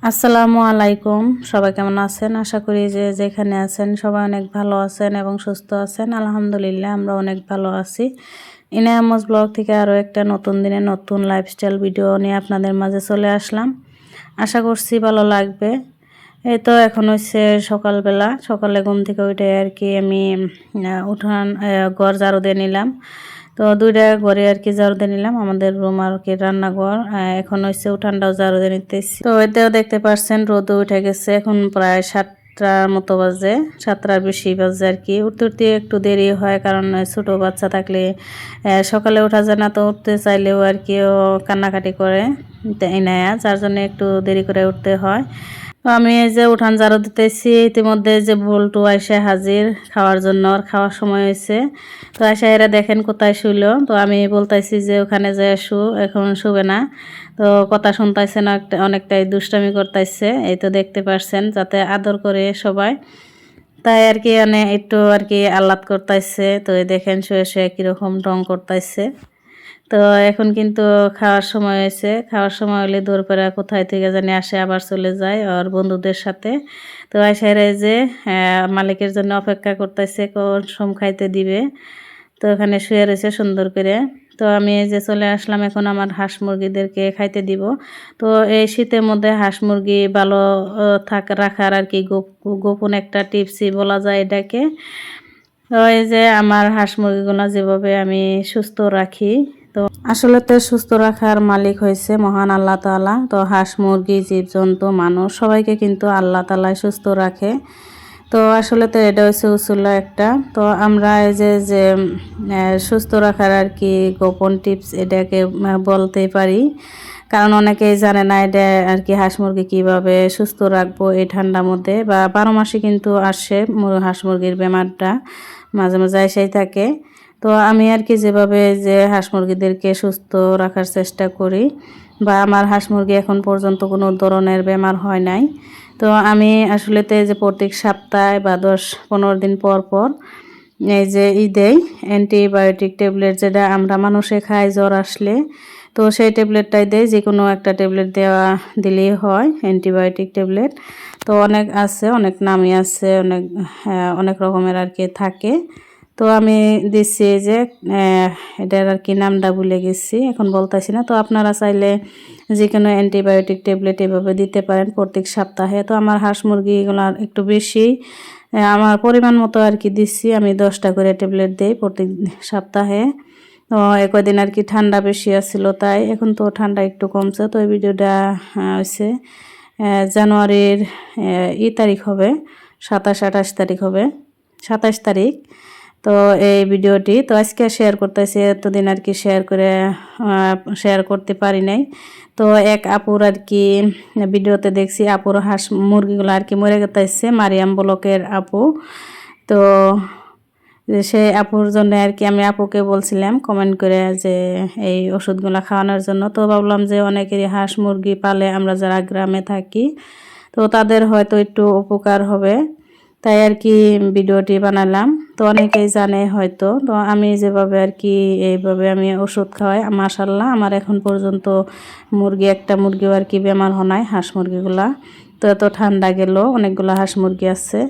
আসসালামু আলাইকুম। সবাই কেমন আছেন? আশা করি যে যেখানে আছেন সবাই অনেক ভালো আছেন এবং সুস্থ আছেন। আলহামদুলিল্লাহ আমরা অনেক ভালো আছি। ইনায়ামস ব্লগ থেকে আরও একটা নতুন দিনে নতুন লাইফস্টাইল ভিডিও নিয়ে আপনাদের মাঝে চলে আসলাম। আশা করছি ভালো লাগবে। এই তো এখন হচ্ছে সকালবেলা, সকালে ঘুম থেকে উঠে আর কি আমি উঠান ঘর ঝাড়ু দিয়ে নিলাম। তো দুইটা ঘরে আর কি ঝাড়ু দিয়ে নিলাম, আমাদের রুম আর কি রান্নাঘর। এখন হচ্ছে উঠানটাও ঝাড়ু দিয়ে নিতেছি। তো এতেও দেখতে পাচ্ছেন রোদ উঠে গেছে, এখন প্রায় 7টার মতো বাজে, 7টার বেশি বাজে আর কি। উঠতে উঠতে একটু দেরি হয়, কারণ ছোট বাচ্চা থাকলে সকালে ওঠা যায় না, তো উঠতে চাইলেও আর কি ও কান্নাকাটি করে নেয়া, যার জন্য একটু দেরি করে উঠতে হয়। তো আমি এই যে উঠান ঝাড়ু দিতেছি, ইতিমধ্যে যে বল্টু আইসা হাজির খাওয়ার জন্য, আর খাওয়ার সময় হয়েছে। তো আইসা এরা দেখেন কোথায় শুইল। তো আমি বলতেছি যে ওখানে যে এখন শুবে না। তো কথা শুনতেছে না, অনেকটাই দুষ্টামি করতেছে, এই তো দেখতে পারছেন, যাতে আদর করে সবাই, তাই আর কি একটু আর কি আহ্লাদ করতেছে। তো এই দেখেন শুয়ে শুয়ে কীরকম ঢং করতেছে। তো এখন কিন্তু খাওয়ার সময় হয়েছে, খাওয়ার সময় হলে দুপুরে কোথায় থেকে জানি আসে, আবার চলে যায় ওর বন্ধুদের সাথে। তো আইসারে যে মালিকের জন্য অপেক্ষা করতেছে কোন সম খাইতে দিবে। তো এখানে শুয়ে রয়েছে সুন্দর করে। তো আমি এই যে চলে আসলাম, এখন আমার হাঁস মুরগিদেরকে খাইতে দিব। তো এই শীতের মধ্যে হাঁস মুরগি ভালো রাখার আর কি গোপন একটা টিপসই বলা যায় এটাকে। তো এই যে আমার হাঁস মুরগিগুলো যেভাবে আমি সুস্থ রাখি, তো আসলে তো সুস্থ রাখার মালিক হয়েছে মহান আল্লাহ তাআলা। তো হাঁস মুরগি জীবজন্তু মানুষ সবাইকে কিন্তু আল্লাহ তাআলাই সুস্থ রাখে। তো আসলে তো এটা হচ্ছে উসুল একটা। তো আমরা এই যে সুস্থ রাখার আর কি গোপন টিপস এটাকে বলতেই পারি, কারণ অনেকেই জানে না এটা আর কি হাঁস মুরগি কীভাবে সুস্থ রাখবো এই ঠান্ডার মধ্যে, বা 12 মাসে কিন্তু আসে হাঁস মুরগির বেমারটা, মাঝে মাঝে এসেই থাকে। তো আমি আর কি যেভাবে যে হাঁস মুরগিদেরকে সুস্থ রাখার চেষ্টা করি, বা আমার হাঁস মুরগি এখন পর্যন্ত কোনো ধরনের বেমার হয় নাই। তো আমি আসলে তো যে প্রত্যেক সপ্তাহে বা 10-15 দিন পর পর এই যে দেই অ্যান্টিবায়োটিক ট্যাবলেট, যেটা আমরা মানুষে খাই জ্বর আসলে। তো সেই ট্যাবলেটটাই দেয়, যে কোনো একটা ট্যাবলেট দিলেই হয়, অ্যান্টিবায়োটিক ট্যাবলেট। তো অনেক আছে, অনেক নামই আছে, অনেক রকমের আর কি থাকে। তো আমি দিচ্ছি যে এটার আর কি নামটা ভুলে গেছি, এখন বলতেছি না। তো আপনারা চাইলে যে কোনো অ্যান্টিবায়োটিক ট্যাবলেট এভাবে দিতে পারেন প্রত্যেক সপ্তাহে। তো আমার হাঁস মুরগিগুলোর একটু বেশি আমার পরিমাণ মতো আর কি দিচ্ছি, আমি 10টা করে ট্যাবলেট দিই প্রত্যেক সপ্তাহে। তো কদিন আর কি ঠান্ডা বেশি আসছিল, তাই এখন তো ঠান্ডা একটু কমছে। তো এই ভিডিওটা হচ্ছে জানুয়ারির তারিখ হবে, 27-28 তারিখ হবে, 27 তারিখ। তো এই ভিডিওটি তো আজকে শেয়ার করতেছি, এতদিন আর কি শেয়ার করতে পারি নাই। তো এক আপুর আর কি ভিডিওতে দেখছি, আপুর হাঁস মুরগিগুলো আর কি মরে গেছে, মারিয়াম ব্লকের আপু। তো সেই আপুর জন্য আর কি আমি আপুকে বলছিলাম কমেন্ট করে যে এই ওষুধগুলো খাওয়ানোর জন্য। তো ভাবলাম যে অনেকেরই হাঁস মুরগি পালে, আমরা যারা গ্রামে থাকি, তো তাদের হয়তো একটু উপকার হবে, তাই আর কি ভিডিওটি বানালাম। তো অনেকেই জানে হয়তো। তো আমি যেভাবে আর কি এইভাবে আমি ওষুধ খাওয়াই, মাশাআল্লাহ আমার এখন পর্যন্ত একটা মুরগিও আর কি বেমার হয় নাই, হাঁস মুরগিগুলা। তো এত ঠান্ডা গেল, অনেকগুলো হাঁস মুরগি আছে।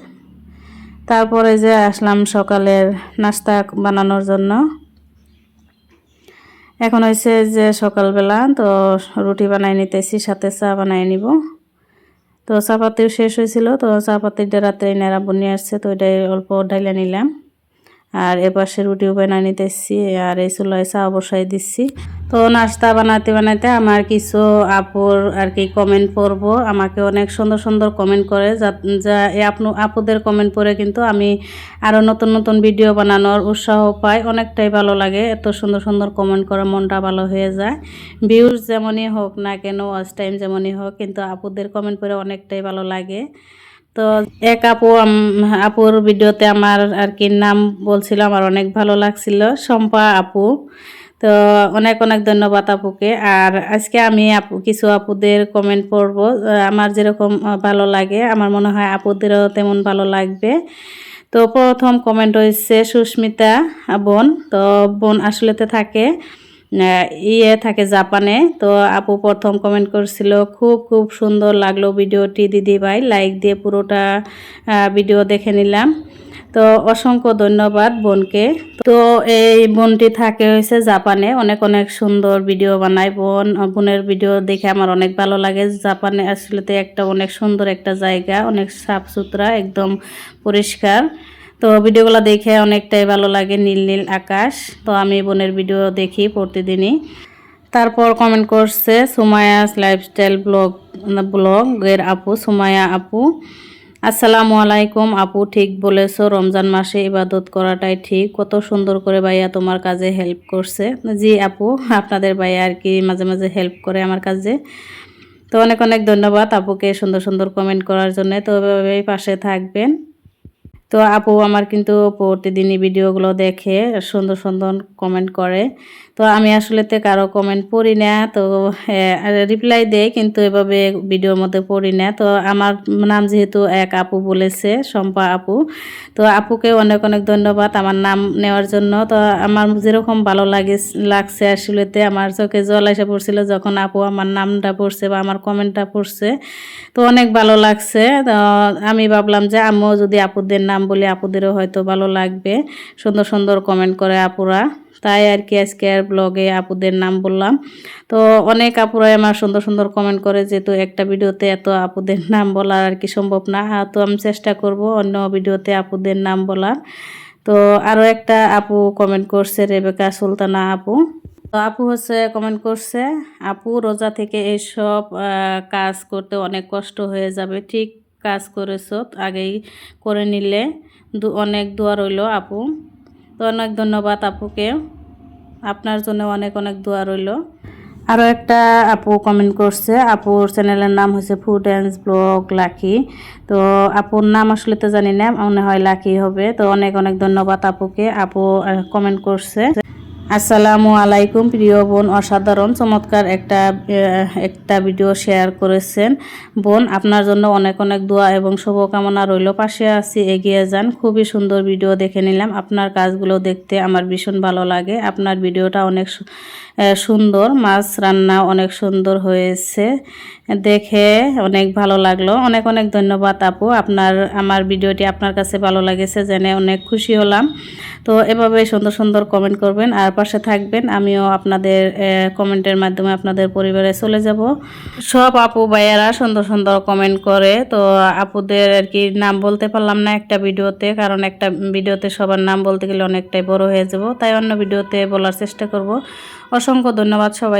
তারপরে যে আসলাম সকালের নাস্তা বানানোর জন্য। এখন হয়েছে যে সকালবেলা, তো রুটি বানাই নিতেছি, সাথে চা বানাই নিব। তো চাপাতিও শেষ হয়েছিল, তো চাপাতিটা রাত্রে নেড়া নিয়ে আসছে, তো ওইটাই অল্প ডাইলে নিলাম। আর এপাশে রুটিও বানিয়ে নিতেছি, আর এই চুলায় চা বসাই দিচ্ছি। তো নাস্তা বানাতে বানাতে আমার কিছু আপুর আর কি কমেন্ট পড়বো, আমাকে অনেক সুন্দর সুন্দর কমেন্ট করে, যা এই আপুদের কমেন্ট পড়ে কিন্তু আমি আরও নতুন নতুন ভিডিও বানানোর উৎসাহ পাই, অনেকটাই ভালো লাগে। এত সুন্দর সুন্দর কমেন্ট করে মনটা ভালো হয়ে যায়। ভিউজ যেমনই হোক না কেন, ওয়াচ টাইম যেমনই হোক, কিন্তু আপুদের কমেন্ট পড়ে অনেকটাই ভালো লাগে। তো এক আপুর ভিডিওতে আমার আর কি নাম বলছিল, আমার অনেক ভালো লাগছিল, শম্পা আপু। তো অনেক অনেক ধন্যবাদ আপুকে। আর আজকে আমি কিছু আপুদের কমেন্ট পড়ব, আমার যেরকম ভালো লাগে আমার মনে হয় আপুদেরও তেমন ভালো লাগবে। তো প্রথম কমেন্ট হয়েছে সুস্মিতা বোন। তো বোন আসলেতে থাকে ইয়ে থাকে জাপানে। তো আপু প্রথম কমেন্ট করছিল খুব খুব সুন্দর লাগলো ভিডিওটি দিদি ভাই, লাইক দিয়ে পুরোটা ভিডিও দেখে নিলাম। তো অসংখ্য ধন্যবাদ বোনকে। তো এই বোনটি থাকে হয়েছে জাপানে, অনেক অনেক সুন্দর ভিডিও বানায় বোনের ভিডিও দেখে আমার অনেক ভালো লাগে। জাপানে আসলে একটা অনেক সুন্দর একটা জায়গা, অনেক সাফ সুতরা, একদম পরিষ্কার। তো ভিডিওগুলো দেখে অনেকটাই ভালো লাগে, নীল নীল আকাশ। তো আমি বোনের ভিডিও দেখি প্রতিদিনই। তারপর কমেন্ট করছে সুমায়াস লাইফস্টাইল ব্লগের আপু, সুমায়া আপু। আসসালামু আলাইকুম আপু, ঠিক বলেছো, রমজান মাসে ইবাদত করাটাই ঠিক। কত সুন্দর করে ভাইয়া তোমার কাজে হেল্প করছে। জি আপু, আপনাদের ভাইয়া আর কি মাঝে মাঝে হেল্প করে আমার কাজে। তো অনেক অনেক ধন্যবাদ আপুকে সুন্দর সুন্দর কমেন্ট করার জন্য। তো এভাবেই পাশে থাকবেন। তো আপু আমার কিন্তু প্রতিদিনই ভিডিওগুলো দেখে সুন্দর সুন্দর কমেন্ট করে। তো আমি আসলেতে কারো কমেন্ট পড়ি না, তো রিপ্লাই দেয়, কিন্তু এভাবে ভিডিওর মধ্যে পড়ি না। তো আমার নাম যেহেতু এক আপু বলেছে, শম্পা আপু, তো আপুকে অনেক অনেক ধন্যবাদ আমার নাম নেওয়ার জন্য। তো আমার যেরকম ভালো লাগছে আসলেতে আমার চোখে জল এসে পড়ছিল যখন আপু আমার নামটা পড়ছে বা আমার কমেন্টটা পড়ছে। তো অনেক ভালো লাগছে। তো আমি ভাবলাম যে আমিও যদি আপুদের নাম বলি আপুদেরও হয়তো ভালো লাগবে, সুন্দর সুন্দর কমেন্ট করে আপুরা। তাই আর কি আজকে আর ব্লগে আপুদের নাম বললাম। তো অনেক আপুরাই আমার সুন্দর সুন্দর কমেন্ট করে, যেহেতু একটা ভিডিওতে এত আপুদের নাম বলা আর কি সম্ভব না। তো আমি চেষ্টা করব অন্য ভিডিওতে আপুদের নাম বলার। তো আরও একটা আপু কমেন্ট করছে, রেবেকা সুলতানা আপু। তো আপু হচ্ছে কমেন্ট করছে, আপু রোজা থেকে এইসব কাজ করতে অনেক কষ্ট হয়ে যাবে, ঠিক কাজ করেছো, আগেই করে নিলে অনেক দোয়া রইল আপু। তো অনেক ধন্যবাদ আপুকে, আপনার জন্য অনেক অনেক দোয়া রইল। আরও একটা আপু কমেন্ট করছে, আপুর চ্যানেলের নাম হচ্ছে ফুড অ্যান্ড ব্লগ লাকি। তো আপুর নাম আসলে তো জানি না, মনে হয় লাকি হবে। তো অনেক অনেক ধন্যবাদ আপুকে, আপু কমেন্ট করছে। আসসালামু আলাইকুম প্রিয় বোন, অসাধারণ চমৎকার একটা ভিডিও শেয়ার করেছেন বোন, আপনার জন্য অনেক অনেক দোয়া এবং শুভকামনা রইল। পাশে আছি, এগিয়ে যান। খুবই সুন্দর ভিডিও দেখে নিলাম, আপনার কাজগুলো দেখতে আমার ভীষণ ভালো লাগে। আপনার ভিডিওটা অনেক সুন্দর, মাছ রান্না অনেক সুন্দর হয়েছে, দেখে অনেক ভালো লাগলো। অনেক অনেক ধন্যবাদ আপু, আমার ভিডিওটি আপনার কাছে ভালো লেগেছে জেনে অনেক খুশি হলাম। তো এভাবে সুন্দর সুন্দর কমেন্ট করবেন আর পাশে থাকবেন, আমিও আপনাদের কমেন্টের মাধ্যমে আপনাদের পরিবারে চলে যাব। সব আপু ভাইয়ারা সুন্দর সুন্দর কমেন্ট করে। তো আপুদের আর কি নাম বলতে পারলাম না একটা ভিডিওতে, কারণ একটা ভিডিওতে সবার নাম বলতে গেলে অনেকটাই বড় হয়ে যাব, তাই অন্য ভিডিওতে বলার চেষ্টা করব। অসংখ্য ধন্যবাদ সবাই।